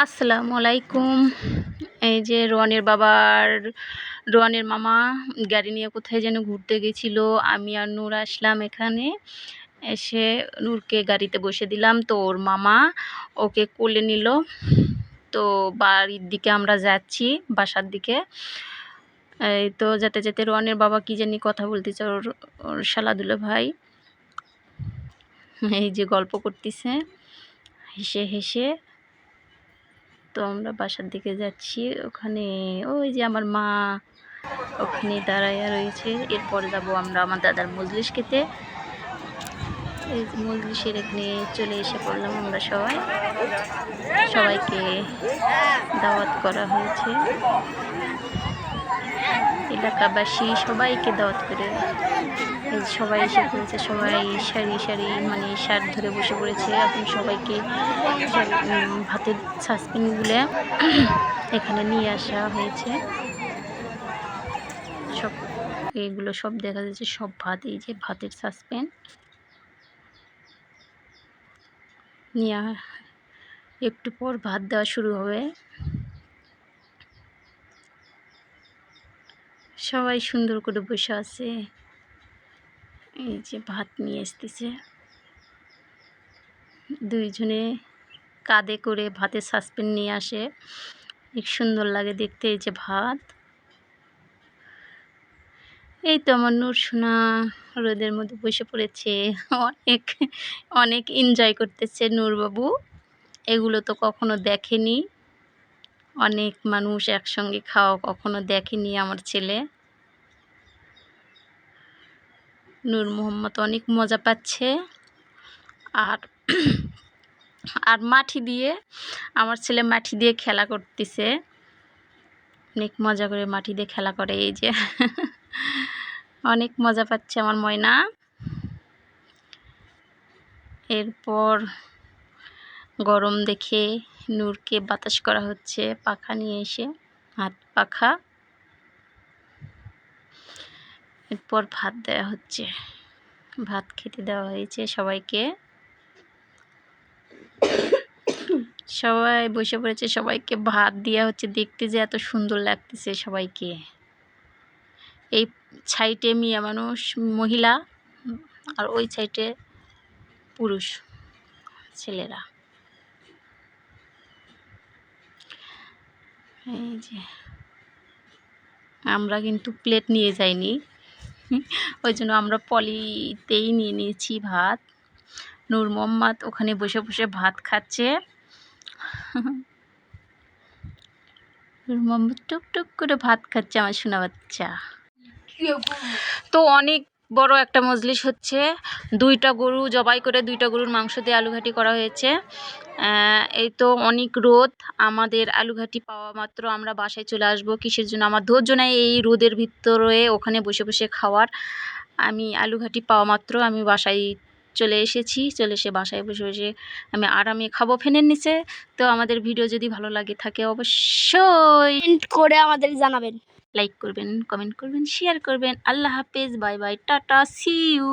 আসসালামু আলাইকুম। এই যে রোয়ানের মামা গাড়ি নিয়ে কোথায় যেন ঘুরতে গেছিল। আমি আর নূর আসলাম এখানে। এসে নূরকে গাড়িতে বসে দিলাম, তো ওর মামা ওকে কোলে নিল। তো বাড়ির দিকে আমরা যাচ্ছি, বাসার দিকে। এই তো যেতে যেতে রোয়ানের বাবা কি জানি কথা বলতেছে, ওর শালাদুলো ভাই। এই যে গল্প করতেছে হেসে হেসে। তো আমরা বাসার দিকে যাচ্ছি। ওখানে ওই যে আমার মা ওখানে দাঁড়াইয়া রয়েছে। এরপরে যাব আমরা আমার দাদার মজলিস খেতে। এই যে মজলিসের এখানে চলে এসে পড়লাম আমরা সবাইকে দাওয়াত করা হয়েছে। এলাকাবাসী সবাইকে দাওয়াত করে সবাই এসে পড়েছে। সবাই সারি সারি মানে সার ধরে বসে পড়েছে। এখন সবাইকে ভাতের সাসপেনগুলো এখানে নিয়ে আসা হয়েছে। সব এগুলো সব দেখা যাচ্ছে, সব ভাত। এই যে ভাতের সাসপেন নিয়ে একটু পর ভাত দেওয়া শুরু হবে। সবাই সুন্দর করে বসে আছে। এই যে ভাত নিয়ে আসতেছে, দুইজনে কাঁধে করে ভাতের সাসপেন নিয়ে আসে। অনেক সুন্দর লাগে দেখতে। এই যে ভাত। এই তো আমার নূর সোনা রোদের মধ্যে বসে পড়েছে, অনেক অনেক এনজয় করতেছে নূরবাবু। এগুলো তো কখনো দেখেনি, অনেক মানুষ একসঙ্গে খাওয়া কখনো দেখেনি আমার ছেলে। নূর মোহাম্মদ অনেক মজা পাচ্ছে। আর আর মাটি দিয়ে আমার ছেলে মাটি দিয়ে খেলা করতেছে, অনেক মজা করে মাটি দিয়ে খেলা করে। এই যে অনেক মজা পাচ্ছে আমার ময়না। এরপর গরম দেখে নূরকে বাতাস করা হচ্ছে পাখা নিয়ে এসে, হাত পাখা। এরপর ভাত দেওয়া হচ্ছে, ভাত খেতে দেওয়া হয়েছে সবাইকে। সবাই বসে পড়েছে, সবাইকে ভাত দেওয়া হচ্ছে। দেখতে যে এত সুন্দর লাগতেছে সবাইকে। এই সাইডে মেয়ে মানুষ মহিলা, আর ওই সাইডে পুরুষ ছেলেরা। এই যে আমরা কিন্তু প্লেট নিয়ে যাইনি, ওই জন্য আমরা পলিতেই নিয়ে নিয়েছি ভাত। নূর মোহাম্মদ ওখানে বসে বসে ভাত খাচ্ছে। নূর মোহাম্মদ টুকটুক করে ভাত খাচ্ছে আমার সোনা বাচ্চা। তো অনেক বড় একটা মজলিস হচ্ছে। 2টা গরু জবাই করে 2টা গরুর মাংস দিয়ে আলুঘাটি করা হয়েছে। এই তো অনেক রোদ। আমাদের আলুঘাটি পাওয়া মাত্র আমরা বাসায় চলে আসবো। কিসের জন্য আমার ধৈর্য নাই এই রোদের ভিতরে ওখানে বসে বসে খাওয়ার। আমি আলুঘাটি পাওয়া মাত্র আমি বাসায় চলে এসেছি। চলে এসে বাসায় বসে বসে আমি আরামে খাবো ফ্যানের নিচে। তো আমাদের ভিডিও যদি ভালো লাগে থাকে অবশ্যই করে আমাদের জানাবেন, লাইক করবেন, কমেন্ট করবেন, শেয়ার করবেন। আল্লাহ হাফেজ, bye bye, ta-ta, see you.